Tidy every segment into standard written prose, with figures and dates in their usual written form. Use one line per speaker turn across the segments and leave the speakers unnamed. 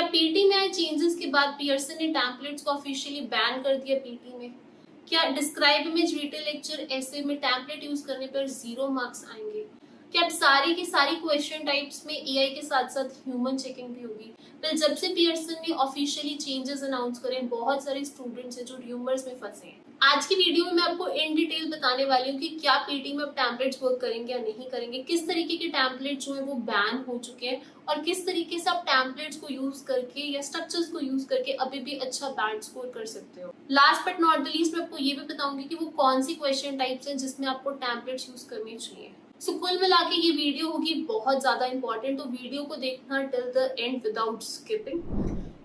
क्या पीटी में आए चेंजेस के बाद पियर्सन ने टेम्पलेट्स को ऑफिशियली बैन कर दिया पीटी में? क्या डिस्क्राइब इमेज डिटेल लेक्चर ऐसे में टेम्पलेट यूज करने पर 0 मार्क्स आएंगे? क्या अब सारी की सारी क्वेश्चन टाइप्स में एआई के साथ साथ ह्यूमन चेकिंग भी होगी? फिर जब से पियर्सन ने ऑफिशियली चेंजेस अनाउंस करे, बहुत सारे स्टूडेंट्स हैं जो र्यूमर्स में फंसे हैं। आज की वीडियो में मैं आपको इन डिटेल बताने वाली हूँ कि क्या पीटी में अब टेम्पलेट्स वर्क करेंगे या नहीं करेंगे, किस तरीके के टेम्पलेट जो है वो बैन हो चुके हैं और किस तरीके से आप टेम्पलेट्स को यूज करके या स्ट्रक्चर्स को यूज करके अभी भी अच्छा बैंड स्कोर कर सकते हो। Last but not the least मैं आपको ये भी बताऊंगी कि वो कौन सी क्वेश्चन टाइप्स हैं जिसमें आपको टेम्पलेट्स यूज करने चाहिए। सो कुल मिला के ये वीडियो होगी बहुत ज्यादा इंपॉर्टेंट, तो वीडियो को देखना till the end without skipping.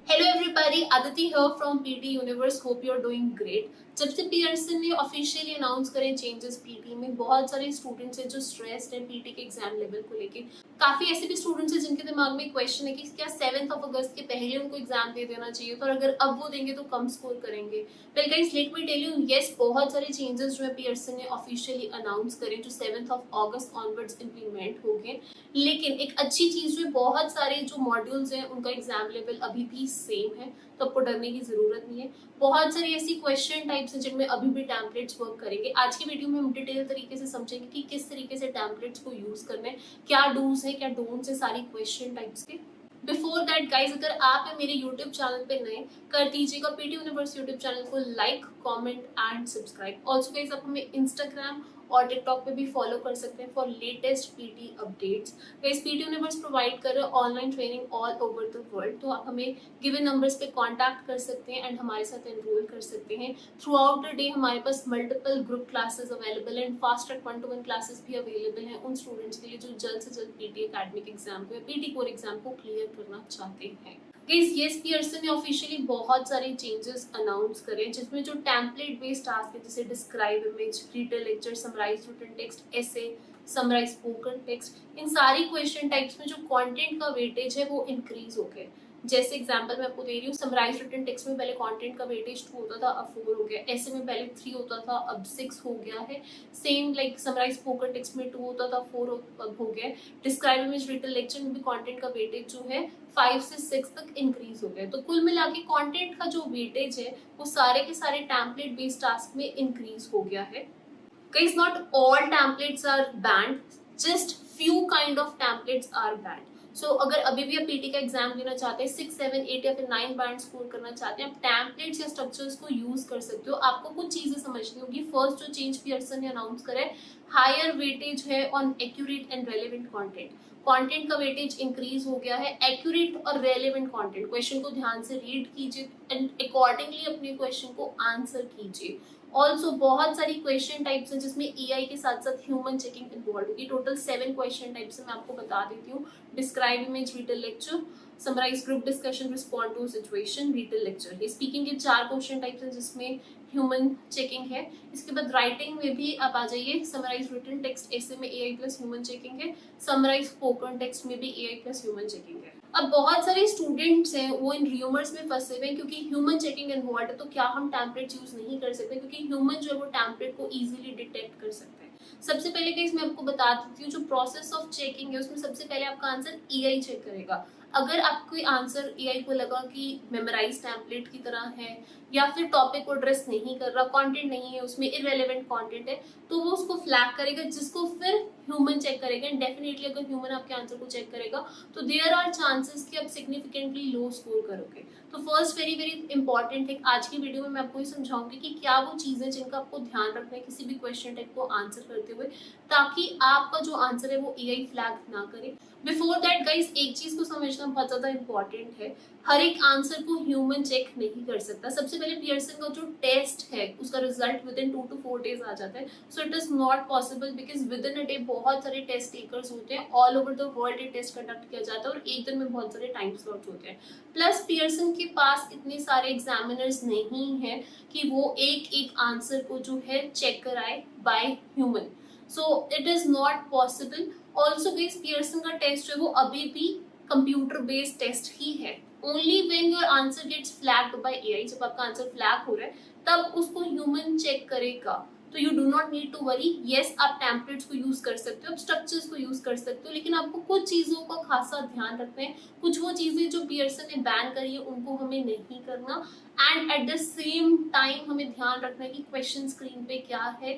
Hello everybody, Aditi here from PT Universe, hope you are doing great. जब से पियर्सन ने ऑफिशियली अनाउंस करें चेंजेस पीटी में, बहुत सारे स्टूडेंट्स हैं जो स्ट्रेस्ड हैं पीटी के एग्जाम लेवल को लेके। काफी ऐसे भी स्टूडेंट्स हैं जिनके दिमाग में क्वेश्चन है कि क्या 7 अगस्त के पहले उनको एग्जाम दे देना चाहिए, तो अगर अब वो देंगे तो कम स्कोर करेंगे। Well guys, let me tell you, yes, बहुत सारे चेंजेस जो है पियर्सन ने ऑफिशियली अनाउंस करें जो 7 अगस्त ऑनवर्ड्स इंप्लीमेंट हो गए। लेकिन एक अच्छी चीज जो है, बहुत सारे जो मॉड्यूल्स हैं उनका एग्जाम लेवल अभी भी सेम है, तो आपको डरने की जरूरत नहीं है। बहुत सारी ऐसी क्वेश्चन टाइप्स हैं जिनमें अभी भी टेम्पलेट्स वर्क करेंगे। आज की वीडियो में हम डिटेल तरीके से समझेंगे कि किस तरीके से टेम्पलेट्स को यूज करना है, क्या डूज है क्या डोंट्स है सारी क्वेश्चन टाइप्स के। बिफोर दैट गाइज, अगर आप है मेरे यूट्यूब चैनल पे नए, कर दीजिएगा पीटी यूनिवर्स यूट्यूब चैनल को like, comment and subscribe. Also guys, आप हमें इंस्टाग्राम और टिकटॉक पे भी फॉलो कर सकते हैं for latest PT updates. Guys, PT universe provide कर रहे हैं online training all over the world, तो आप हमें गिवन नंबर्स पे कांटेक्ट कर सकते हैं एंड हमारे साथ एनरोल कर सकते हैं। थ्रू आउट द डे हमारे पास multiple group classes available and fast track 1-to-1 classes भी अवेलेबल हैं उन स्टूडेंट्स के लिए जो जल्द से जल्द पीटी एकेडमिक एग्जाम को या पीटी कोर एग्जाम को क्लियर करना चाहते हैं। गाइस, यस, पियर्सन ने ऑफिशियली बहुत सारे चेंजेस अनाउंस करे जिसमें जो टेम्पलेट बेस्ड टास्क है जैसे describe image, detail lecture, summarise written text, essay, summarise spoken text, इन सारी क्वेश्चन टाइप्स में जो कंटेंट का वेटेज है वो इंक्रीज हो गया। जैसे एग्जांपल मैं आपको दे रही हूँ, समराइज रिटन टेक्स्ट में पहले कंटेंट का वेटेज 2 होता था, अब 4 हो गया। ऐसे में पहले 3 होता था, अब 6 हो गया है। Same like summarise spoken text में 2 होता था, 4 अब हो गया। डिस्क्राइब इमेज, डिटेल लेक्चर में भी कंटेंट का वेटेज जो है 5 से 6 तक इंक्रीज हो गया। तो कुल मिला के कंटेंट का जो वेटेज है वो सारे के सारे टेम्पलेट बेस्ड टास्क में इंक्रीज हो गया है। Guys, not all templates are banned, just few kind of templates are banned. So अगर अभी भी आप पीटी का एग्जाम देना चाहते हैं, 6, 7, 8 या फिर 9 बैंड स्कोर करना चाहते हैं, आप टेम्पलेट्स या स्ट्रक्चर्स को यूज कर सकते हो। आपको कुछ चीजें समझनी होगी। फर्स्ट जो चेंज पियर्सन ने अनाउंस करा है, हायर वेटेज है on accurate and relevant content. Content का वेटेज इंक्रीज हो गया है। एक्यूरेट और रेलेवेंट कंटेंट, क्वेश्चन को ध्यान से रीड कीजिए एंड अकॉर्डिंगली अपने क्वेश्चन को आंसर कीजिए। ऑल्सो बहुत सारी क्वेश्चन टाइप्स हैं जिसमें एआई के साथ साथ ह्यूमन चेकिंग इन्वॉल्व होगी। टोटल 7 क्वेश्चन टाइप्स मैं आपको बता देती हूँ। Describe image, detail lecture, summarise group discussion, respond to situation, detail lecture. ये स्पीकिंग के 4 क्वेश्चन टाइप्स हैं जिसमें ह्यूमन चेकिंग है। इसके बाद राइटिंग में भी आप आ जाइए, समराइज रिटन टेक्स्ट, ऐसे में एआई प्लस ह्यूमन चेकिंग है। समराइज स्पोकन टेक्स्ट में भी एआई प्लस ह्यूमन चेकिंग है। अब बहुत सारे स्टूडेंट्स हैं वो इन र्यूमर्स में फंसे हुए हैं क्योंकि ह्यूमन चेकिंग इन्वॉल्व है, तो क्या हम टेम्पलेट्स यूज नहीं कर सकते क्योंकि ह्यूमन जो है वो टेम्पलेट को इजीली डिटेक्ट कर सकते हैं। सबसे पहले केस मैं आपको बता देती हूँ, जो प्रोसेस ऑफ चेकिंग है उसमें सबसे पहले आपका आंसर एआई चेक करेगा। अगर आपको आंसर एआई को लगा कि मेमोराइज टेम्पलेट की तरह है या फिर टॉपिक को एड्रेस नहीं कर रहा, कंटेंट नहीं है उसमें, इररेलेवेंट कंटेंट है, तो वो उसको फ्लैग करेगा जिसको फिर ह्यूमन चेक करेगा। एंड डेफिनेटली अगर ह्यूमन आपके आंसर को चेक करेगा तो देयर आर चांसेस कि आप सिग्निफिकेंटली लो स्कोर करोगे। तो फर्स्ट वेरी वेरी इंपॉर्टेंट है, आज की वीडियो में मैं आपको ये समझाऊंगी कि क्या वो चीजें जिनका आपको ध्यान रखना है किसी भी क्वेश्चन टाइप को आंसर करते हुए, ताकि आपका जो आंसर है वो एआई फ्लैग ना करे। बिफोर दैट गाइस, एक चीज को समझना बहुत ज्यादा इंपॉर्टेंट है, हर एक आंसर को ह्यूमन चेक नहीं कर सकता। सबसे पहले पियर्सन का जो टेस्ट है उसका result with in 2 to 4 days आ जाता है। So it is not possible because with in a day बहुत सारे टेस्ट टेकर्स होते हैं, ऑल ओवर द वर्ल्ड ये टेस्ट कंडक्ट किया जाता है और एक दिन में बहुत सारे टाइम स्लॉट होते हैं। प्लस पियर्सन के पास इतने सारे एग्जामिनर्स नहीं है कि वो एक एक आंसर को जो है चेक कराए by human. So it is not possible. Also guys, Pearson का टेस्ट जो है वो अभी भी कंप्यूटर बेस्ड टेस्ट ही है। Only when your answer gets flagged by AI, जब आपका आंसर फ्लैग हो रहा है तब उसको ह्यूमन चेक करेगा। तो you do not need to worry. Yes, आप टेम्पलेट्स को यूज कर सकते हो, आप स्ट्रक्चर्स को यूज कर सकते हो, लेकिन आपको कुछ चीजों का खासा ध्यान रखना है। कुछ वो चीजें जो पियर्सन ने बैन करी है उनको हमें नहीं करना, and eight the same time हमें ध्यान रखना है कि क्वेश्चन स्क्रीन पे क्या है,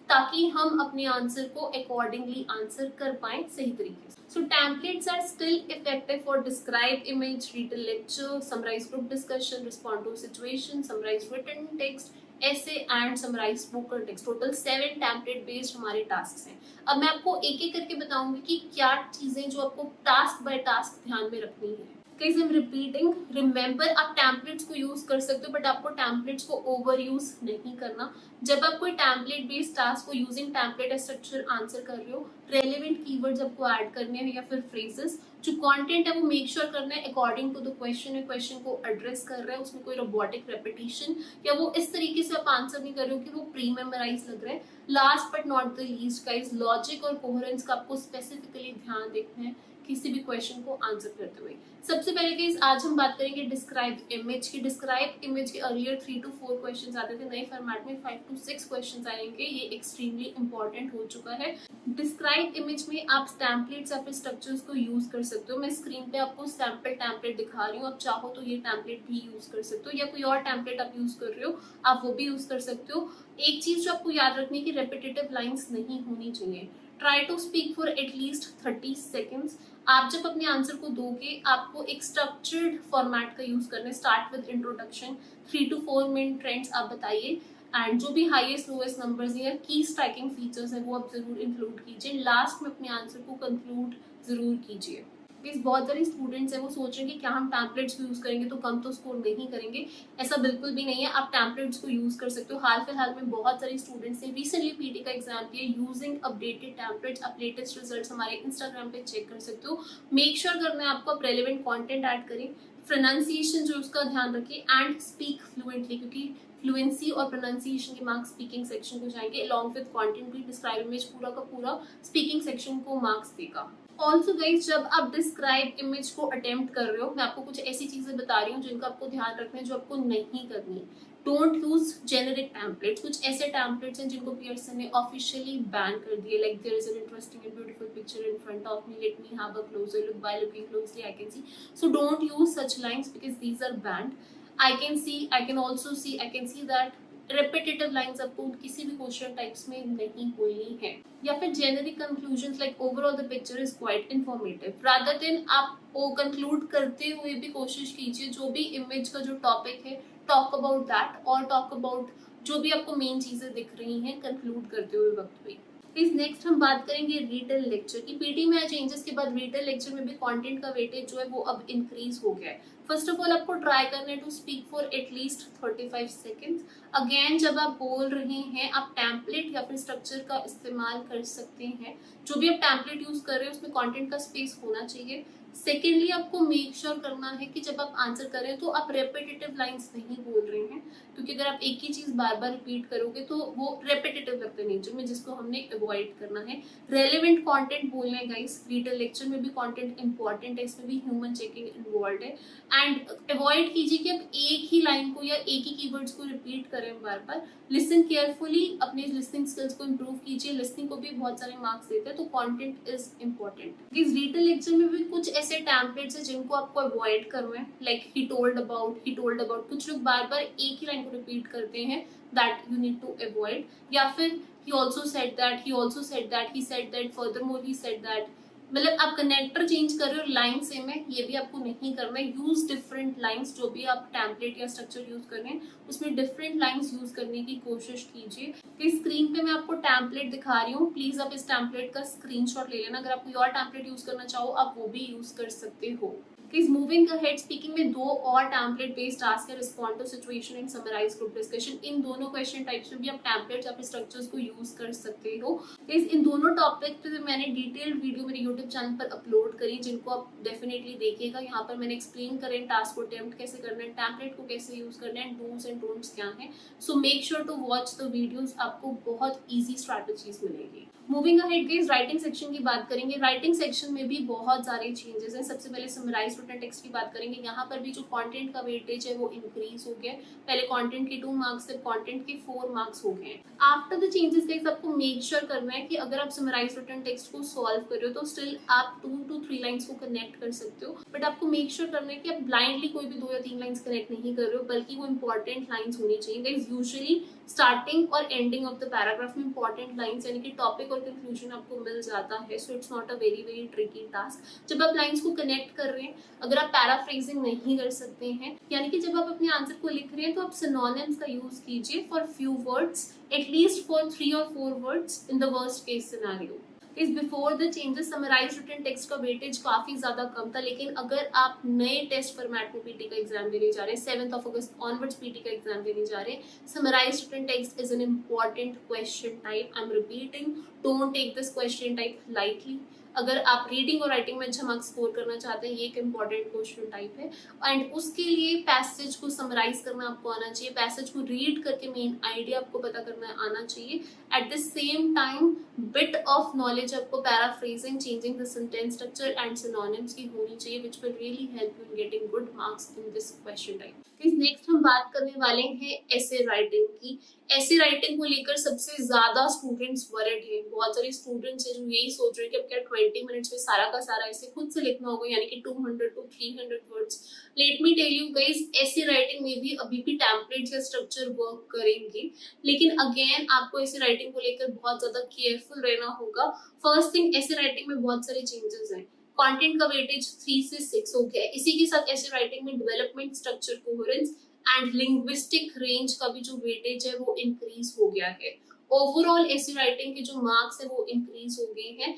ताकि हम अपने आंसर को अकॉर्डिंगली आंसर कर पाए सही तरीके से। So templates are still effective for describe image, read a lecture, summarize group discussion, respond to a situation, summarize written text, essay and summarize spoken text. Total 7 template based हमारे tasks हैं। अब मैं आपको एक एक करके बताऊंगी कि क्या चीजें जो आपको टास्क बाय टास्क ध्यान में रखनी है। Guys, I'm repeating, remember आप टेम्पलेट्स को यूज कर सकते हो, बट आपको टेम्पलेट्स को ओवर यूज नहीं करना। जब आप कोई टेम्पलेट बेस्ड टास्क को using template as structure answer कर रहे हो, रेलेवेंट कीवर्ड्स आपको ऐड करने हैं या फिर फ्रेजेस, जो कंटेंट है वो मेक श्योर करना है अकॉर्डिंग टू द क्वेश्चन है, क्वेश्चन को एड्रेस कर रहा है, उसमें कोई रोबोटिक रेपिटेशन या वो इस तरीके से आप आंसर नहीं कर रहे हो कि वो प्री मेमोराइज लग रहा है। Last but not the least guys, logic और कोहेरेंस का आपको स्पेसिफिकली ध्यान देखना है किसी भी क्वेश्चन को आंसर करते हुए। सबसे पहले गाइस आज हम बात करेंगे डिस्क्राइब इमेज की। डिस्क्राइब इमेज के अर्लियर 3 to 4 क्वेश्चंस आते थे, नए फॉर्मेट में 5 to 6 क्वेश्चंस आएंगे। ये एक्सट्रीमली इंपॉर्टेंट हो चुका है। डिस्क्राइब इमेज में आप टेम्पलेट्स या फिर स्ट्रक्चर्स को यूज कर सकते हो। मैं स्क्रीन पे आपको सैंपल टेम्पलेट दिखा रही हूँ, आप चाहो तो ये टेम्पलेट भी यूज कर सकते हो, या कोई और टेम्पलेट आप यूज कर रहे हो आप वो भी यूज कर सकते हो। एक चीज जो आपको याद रखनी है कि रेपिटेटिव लाइन्स नहीं होनी चाहिए। Try to speak for at least 30 seconds. आप जब अपने आंसर को दोगे आपको एक स्ट्रक्चर्ड फॉर्मेट का यूज करना है। Start with introduction, 3 to 4 main trends आप बताइए, एंड जो भी हाईएस्ट लोएस्ट नंबर्स या की स्ट्राइकिंग फीचर्स है वो आप जरूर इंक्लूड कीजिए। लास्ट में अपने आंसर को कंक्लूड जरूर कीजिए। बहुत सारे स्टूडेंट्स हैं वो सोच रहे हैं कि क्या हम टैम्पलेट्स को यूज करेंगे तो कम तो स्कोर नहीं करेंगे। ऐसा बिल्कुल भी नहीं है, आप टैम्पलेट्स को यूज कर सकते हो। हाल फिलहाल में बहुत सारे स्टूडेंट्स ने रिसेंटली पीटी का एग्जाम दिया यूजिंग अपडेटेड टैम्पलेट्स। आप लेटेस्ट रिजल्ट्स हमारे इंस्टाग्राम पे चेक कर सकते हो। मेक श्योर करना है आपको आप रेलिवेंट कॉन्टेंट ऐड करें, प्रोनाउंसिएशन जो उसका ध्यान रखिए, एंड स्पीक फ्लुएंटली, क्योंकि फ्लुएंसी और प्रोनाउंसिएशन के मार्क्स स्पीकिंग सेक्शन को जाएंगे। अलॉन्ग विद कंटेंट भी डिस्क्राइब इमेज पूरा का पूरा स्पीकिंग सेक्शन को मार्क्स देगा। ऑल्सो गाइज, जब आप डिस्क्राइब इमेज को अटेम्प्ट कर रहे हो, मैं आपको कुछ ऐसी चीजें बता रही हूँ जिनका आपको ध्यान रखना है, जो आपको नहीं करनी। Don't use generic templates. कुछ ऐसे टेम्पलेट्स हैं जिनको पियर्सन ने ऑफिशियली बैन कर दिए, like there is an interesting and beautiful picture in front of me, let me have a closer look, by looking closely I can see. So don't use such lines because these are banned. I can see, I can also see, I can see that repetitive lines आपको किसी भी question types में नहीं बोलनी है। या फिर generic conclusions like overall the picture is quite informative, rather than आप वो कंक्लूड करते हुए भी कोशिश कीजिए जो भी इमेज का जो टॉपिक है टॉक अबाउट दैट, और टॉक अबाउट जो भी आपको मेन चीजें दिख रही हैं कंक्लूड करते हुए वक्त पे। इस नेक्स्ट हम बात करेंगे रिटेल लेक्चर की। पीटी में चेंजेस के बाद रिटेल लेक्चर में भी कंटेंट का वेटेज जो है वो अब इंक्रीज हो गया है। फर्स्ट ऑफ ऑल आपको ट्राई करना है to speak for at least 35 seconds. Again, जब आप बोल रहे हैं आप टेम्पलेट या फिर स्ट्रक्चर का इस्तेमाल कर सकते हैं। जो भी आप टेम्पलेट यूज कर रहे हैं उसमें कंटेंट का स्पेस होना चाहिए। सेकेंडली, आपको मेक श्योर करना है कि जब आप आंसर कर रहे हैं तो आप रेपिटेटिव लाइंस नहीं बोल रहे हैं, क्योंकि अगर आप एक ही चीज बार बार रिपीट करोगे तो वो रेपिटेटिव लगता है नेचर में, जिसको हमने अवॉइड करना है। रेलेवेंट कंटेंट बोलना है गाइस। रिटेल लेक्चर में भी कंटेंट इंपॉर्टेंट है, इसमें भी ह्यूमन चेकिंग इन्वॉल्व है। एंड अवॉइड कीजिए कि आप एक ही लाइन को या एक ही कीवर्ड्स को रिपीट करें बार बार। लिसन केयरफुली, अपने लिसनिंग स्किल्स को इम्प्रूव कीजिए। लिसनिंग को भी बहुत सारे मार्क्स देते हैं, तो कंटेंट इज इंपॉर्टेंट। इस रिटेल लेक्चर में भी कुछ ऐसे टेम्पलेट्स हैं जिनको आपको अवॉइड करना है, like he told about, he told about. कुछ लोग बार बार एक ही लाइन को रिपीट करते हैं, that you need to avoid. या फिर he also said that, he also said that, he said that, furthermore he said that। मतलब आप कनेक्टर चेंज कर रहे हो, लाइन सेम है, ये भी आपको नहीं करना है। Use different lines. जो भी आप टेम्पलेट या स्ट्रक्चर यूज कर रहे हैं उसमें डिफरेंट लाइंस यूज करने की कोशिश कीजिए। इस स्क्रीन पे मैं आपको टेम्पलेट दिखा रही हूँ, प्लीज आप इस टेम्पलेट का स्क्रीनशॉट ले लेना। अगर आप कोई और टेम्पलेट यूज करना चाहो आप वो भी यूज कर सकते हो। Please moving ahead, स्पीकिंग में 2 और टेम्पलेट बेस्ड टास्क है, respond to situation and summarize group discussion. इन दोनों क्वेश्चन टाइप्स में भी आप टेम्पलेट्स या फिर स्ट्रक्चर्स को यूज कर सकते हो। इन दोनों टॉपिक पे मैंने डिटेल्ड वीडियो मेरे यूट्यूब चैनल पर अपलोड करी, जिनको आप डेफिनेटली देखिएगा। यहाँ पर मैंने एक्सप्लेन करें टास्क को अटेम्प्ट कैसे करना है, टेम्पलेट को कैसे यूज करना है, डूज एंड डोंट्स क्या है। So make sure to watch the videos, आपको बहुत ईजी स्ट्रैटेजीज मिलेगी। Moving ahead guys, writing section की बात करेंगे। राइटिंग सेक्शन में भी बहुत सारे चेंजेस हैं। सबसे पहले समराइज रिटन टेक्स्ट की बात करेंगे। यहाँ पर भी जो कंटेंट का वेटेज है वो इंक्रीज हो गया। पहले कंटेंट के 2 मार्क्स थे, कंटेंट के 4 मार्क्स हो गए। आफ्टर द चेंजेस गाइस, आपको मेक श्योर करना है कि अगर आप समराइज रिटन टेक्स्ट को सॉल्व कर रहे हो तो स्टिल आप 2 to 3 लाइंस को कनेक्ट कर सकते हो, बट आपको मेक श्योर करना है कि आप ब्लाइंडली कोई भी 2 या 3 लाइंस कनेक्ट नहीं कर रहे हो, बल्कि वो इंपॉर्टेंट लाइंस होनी चाहिए गाइस। यूजुअली स्टार्टिंग और एंडिंग ऑफ द पैराग्राफ में इंपॉर्टेंट लाइंस यानी कि टॉपिक और कंक्लूजन आपको मिल जाता है, so it's not a very very tricky task. जब आप लाइंस को कनेक्ट कर रहे हैं, अगर आप पैराफ्रेजिंग नहीं कर सकते हैं, यानी कि जब आप अपने आंसर को लिख रहे हैं तो आप सिनोनिम्स का यूज कीजिए for few words, at least for 3 or 4 words in the worst case scenario. इस before the changes summarize written text का वेटेज काफी ज्यादा कम था, लेकिन अगर आप नए टेस्ट फॉर्मेट में पीटी का एग्जाम देने जा रहे हैं, 7 अगस्त ऑनवर्ड्स पीटी का एग्जाम देने जा रहे हैं, summarize written text is an important question type. I am repeating, don't take this question type lightly. अगर आप रीडिंग और राइटिंग में अच्छा मार्क्स स्कोर करना चाहते हैं, ये एक इंपॉर्टेंट क्वेश्चन टाइप है। एंड उसके लिए पैसेज को समराइज करना आपको आना चाहिए, पैसेज को रीड करके मेन आइडिया आपको पता करना आना चाहिए। At the same time bit of knowledge आपको paraphrasing, changing the sentence structure and synonyms की होनी चाहिए, which will really help you in getting good marks in this question type. Next हम बात करने वाले हैं ऐसे राइटिंग की। ऐसे राइटिंग को लेकर सबसे ज्यादा स्टूडेंट्स वरिड हैं। बहुत सारे स्टूडेंट्स हैं जो यही सोच रहे हैं कि अब क्या 20 मिनट्स में सारा का सारा ऐसे खुद से लिखना होगा, यानी कि 200 to 300 words. Let me tell you guys, ऐसे राइटिंग में भी अभी भी टेम्पलेट्स या स्ट्रक्चर वर्क करेंगे, लेकिन अगेन आपको ऐसे राइटिंग को लेकर बहुत ज्यादा केयरफुल रहना होगा। फर्स्ट थिंग, ऐसे राइटिंग में बहुत सारे चेंजेस हैं। कंटेंट का वेटेज 3 से 6 हो गया है। इसी के साथ ऐसे राइटिंग में development, structure, coherence and linguistic range का भी जो वेटेज है वो इंक्रीज हो गया है। ओवरऑल ऐसी राइटिंग के जो मार्क्स है वो इंक्रीज हो गए हैं।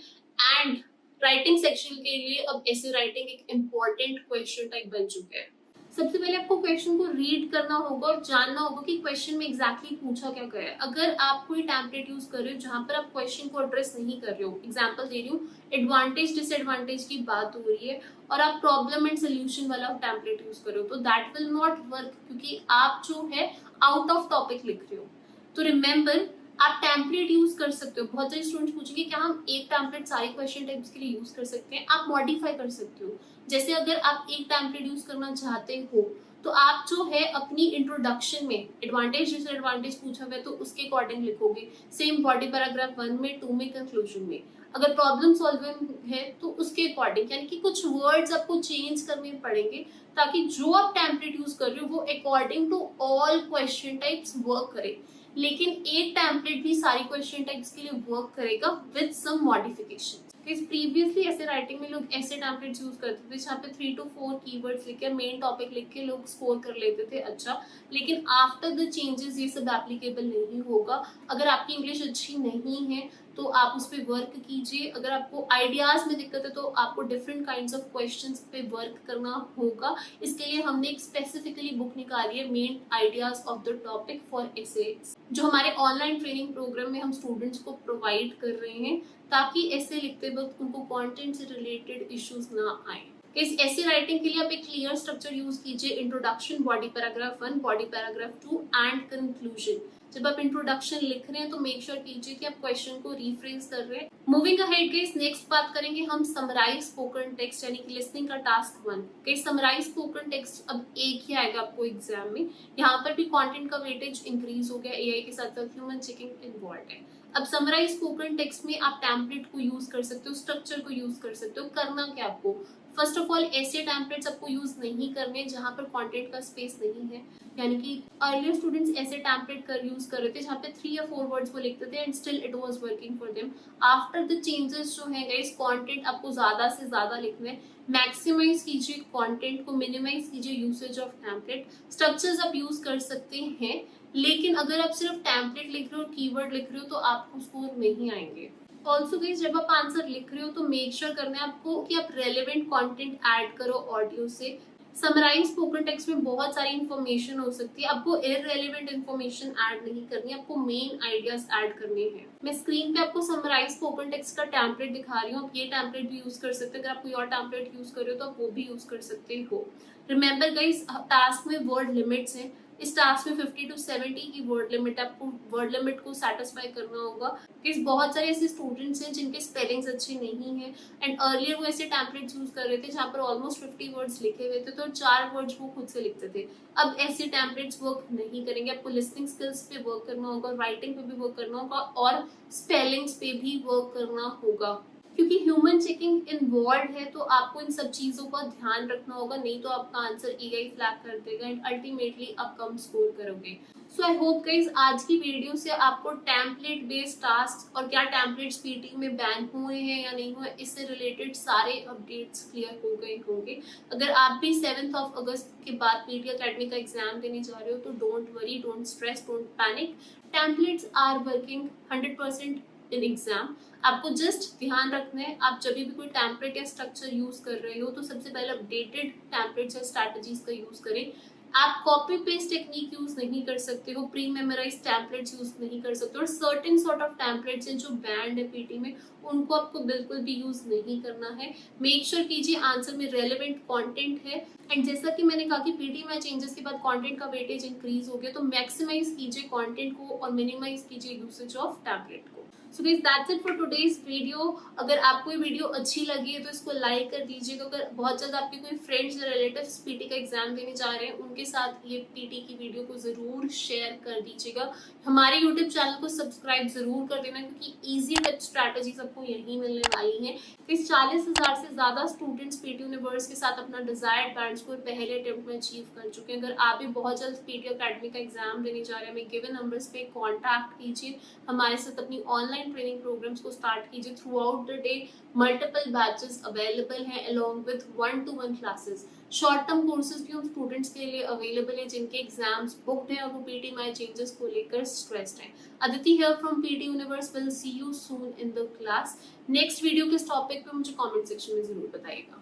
एंड राइटिंग सेक्शन के लिए अब ऐसे राइटिंग एक इम्पॉर्टेंट क्वेश्चन टाइप बन चुका है। सबसे पहले आपको क्वेश्चन को रीड करना होगा और जानना होगा कि क्वेश्चन में एग्जैक्टली पूछा क्या गया है। अगर आप कोई टेम्पलेट यूज कर रहे हो जहां पर आप क्वेश्चन को एड्रेस नहीं कर रहे हो, एग्जांपल दे रही हूँ, एडवांटेज डिसएडवांटेज की बात हो रही है और आप प्रॉब्लम एंड सोल्यूशन वाला टेम्पलेट यूज कर रहे हो, तो दैट विल नॉट वर्क, क्योंकि आप जो है आउट ऑफ टॉपिक लिख रहे हो। तो रिमेंबर, आप टेम्पलेट यूज कर सकते हो। बहुत सारे स्टूडेंट्स पूछेंगे क्या हम एक टेम्पलेट सारे क्वेश्चन टाइप्स के लिए यूज कर सकते हैं? आप मॉडिफाई कर सकते हो। जैसे अगर आप एक टेम्पलेट यूज करना चाहते हो तो आप जो है अपनी इंट्रोडक्शन में एडवांटेज डिसएडवांटेज पूछा हुआ है तो उसके अकॉर्डिंग लिखोगे। सेम बॉडी पैराग्राफ 1 में, 2 में, कंक्लूजन में। अगर प्रॉब्लम सॉल्विंग है तो उसके अकॉर्डिंग, यानी कि कुछ वर्ड्स आपको चेंज करने पड़ेंगे ताकि जो आप टेम्पलेट यूज कर रहे हो वो according to all question types work करे। लेकिन एक टेम्पलेट भी सारी क्वेश्चन टाइप्स के लिए वर्क करेगा विद सम मॉडिफिकेशन। प्रीवियसली ऐसे राइटिंग में लोग ऐसे टेम्पलेट्स यूज करते थे जहाँ पे 3 to 4 कीवर्ड्स लिख के मेन टॉपिक लिख के लोग स्कोर कर लेते थे अच्छा, लेकिन आफ्टर द चेंजेस ये सब एप्लीकेबल नहीं होगा। अगर आपकी इंग्लिश अच्छी नहीं है तो आप उस पर वर्क कीजिए। अगर आपको आइडियाज में दिक्कत है तो आपको डिफरेंट काइंड्स ऑफ क्वेश्चंस पे वर्क करना होगा। इसके लिए हमने एक स्पेसिफिकली बुक निकाली है, main ideas of the topic for essays, जो हमारे ऑनलाइन ट्रेनिंग प्रोग्राम में हम स्टूडेंट्स को प्रोवाइड कर रहे हैं ताकि ऐसे लिखते वक्त उनको कंटेंट से रिलेटेड इश्यूज ना आए। इस ऐसे राइटिंग के लिए आप एक क्लियर स्ट्रक्चर यूज कीजिए। Introduction, body paragraph 1, body paragraph 2 and conclusion. जब आप इंट्रोडक्शन लिख रहे हैं तो मेक श्योर कीजिए कि आप क्वेश्चन को रिफ्रेज कर रहे हैं। मूविंग अहेड गाइस, नेक्स्ट बात करेंगे हम समराइज स्पोकन टेक्स्ट यानी कि लिसनिंग का task 1। Guys summarise spoken text अब एक ही आएगा आपको एग्जाम में। यहाँ पर भी कंटेंट का वेटेज इंक्रीज हो गया, एआई के साथ साथ ह्यूमन चेकिंग इन्वॉल्व है। अब समराइज स्पोकन टेक्स्ट में आप टेम्पलेट को यूज कर सकते हो, स्ट्रक्चर को यूज कर सकते हो। करना क्या आपको, फर्स्ट ऑफ ऑल ऐसे टेम्पलेट्स आपको यूज नहीं करने जहां पर कंटेंट का स्पेस नहीं है, यानी कि अर्लियर स्टूडेंट्स ऐसे टेम्पलेट कर यूज कर रहे थे जहाँ पे 3 या 4 वर्ड्स को लिखते थे and still it was working for them. After the changes जो है गाइस, कंटेंट आपको ज्यादा से ज्यादा लिखना है। मैक्सिमाइज कीजिए कंटेंट को, मिनिमाइज कीजिए यूसेज ऑफ टेम्पलेट। स्ट्रक्चर्स आप यूज कर सकते हैं, लेकिन अगर आप सिर्फ टेम्पलेट लिख रहे हो, कीवर्ड लिख रहे हो तो आपको स्कोर नहीं आएंगे। ऑल्सो गाइस, जब आप आंसर लिख रहे हो तो मेक श्योर करना है आपको कि आप रेलेवेंट कंटेंट ऐड करो ऑडियो से। समराइज स्पोकन टेक्स्ट में बहुत सारी इंफॉर्मेशन हो सकती है, आपको इररेलेवेंट इंफॉर्मेशन ऐड नहीं करनी, आपको मेन आइडियाज ऐड करने हैं। मैं स्क्रीन पे आपको समराइज स्पोकन टेक्स्ट का टेम्पलेट दिखा रही हूँ, आप ये टेम्पलेट भी यूज कर सकते हो। अगर आप कोई और टेम्पलेट यूज कर रहे हो तो आप वो भी यूज कर सकते हो। रिमेंबर गाइस, टास्क में वर्ड लिमिट्स हैं, इस टास्क में 50 to 70 की वर्ड लिमिट, आपको वर्ड लिमिट को सेटिस्फाई करना होगा। क्योंकि बहुत सारे ऐसे स्टूडेंट्स हैं जिनके स्पेलिंग्स अच्छे नहीं हैं एंड अर्लियर वो ऐसे टेम्पलेट्स यूज कर रहे थे जहाँ पर ऑलमोस्ट 50 वर्ड्स लिखे हुए थे, तो 4 वर्ड्स वो खुद से लिखते थे। अब ऐसे टेम्पलेट्स वर्क नहीं करेंगे, आपको लिसनिंग स्किल्स पे वर्क करना होगा, राइटिंग पे भी वर्क करना होगा और स्पेलिंग्स पे भी वर्क करना होगा। क्योंकि ह्यूमन चेकिंग इन्वॉल्व है, तो आपको इन सब चीजों का ध्यान रखना होगा, नहीं तो आपका आंसर एआई फ्लैग कर देगा एंड अल्टीमेटली आप कम स्कोर करोगे। सो आई होप गाइस आज की वीडियो से आपको टेम्पलेट बेस्ड टास्क और क्या टेम्पलेट्स पीटी में बैन हुए हैं या नहीं हुए, इससे रिलेटेड सारे अपडेट्स क्लियर हो गए होंगे। अगर आप भी 7 अगस्त के बाद पीटी अकेडमी का एग्जाम देने जा रहे हो तो don't worry, don't stress, don't panic. Templates are working 100% in exam. आपको जस्ट ध्यान रखना है, आप जब भी कोई टेम्पलेट या स्ट्रक्चर यूज कर रहे हो तो सबसे पहले अपडेटेड टेम्पलेट्स या स्ट्रैटेजीज का यूज करें। आप कॉपी पेस्ट टेक्निक यूज नहीं कर सकते हो, प्री मेमोराइज टेम्पलेट्स यूज नहीं कर सकते, और सर्टेन सॉर्ट ऑफ टेम्पलेट्स हैं जो बैंड है पीटी में, उनको आपको बिल्कुल भी यूज नहीं करना है। मेक श्योर कीजिए आंसर में रेलेवेंट कंटेंट है एंड जैसा कि मैंने कहा कि पीटी में चेंजेस के बाद कंटेंट का वेटेज इंक्रीज हो गया, तो मैक्सिमाइज कीजिए कंटेंट को और मिनिमाइज कीजिए यूसेज ऑफ टैबलेट को। So guys that's it for today's video. अगर आपको ये वीडियो अच्छी लगी है तो इसको लाइक कर दीजिएगा। अगर बहुत ज्यादा आपके कोई फ्रेंड्स या रिलेटिव्स पीटी का एग्जाम देने जा रहे हैं, उनके साथ ये पीटी की वीडियो को जरूर शेयर कर दीजिएगा। हमारे यूट्यूब चैनल को सब्सक्राइब जरूर कर देना, क्योंकि इजी टिप्स स्ट्रैटेजीज आपको यही मिलने वाली हैं। इस 40,000 से ज्यादा स्टूडेंट्स पीटी यूनिवर्स के साथ अपना डिजायर्ड बैंड स्कोर पहले अटेम्प्ट में अचीव कर चुके हैं। अगर आप भी बहुत जल्द पीटी अकेडमी का एग्जाम देने जा रहे हैं, हमें गिवन नंबर्स पे कॉन्टैक्ट कीजिए, हमारे साथ अपनी ऑनलाइन ट्रेनिंग प्रोग्राम्स को स्टार्ट कीजिए। Throughout the day multiple batches available हैं along with 1-to-1 classes. Short term courses भी उन स्टूडेंट्स के लिए अवेलेबल है जिनके एग्जाम्स बुक्ड हैं और वो पीटी माई चेंजेस को लेकर स्ट्रेस्ड हैं। Aditi here from PT universe, will see you soon in the class. Next video किस टॉपिक पे मुझे कमेंट सेक्शन में जरूर बताइएगा।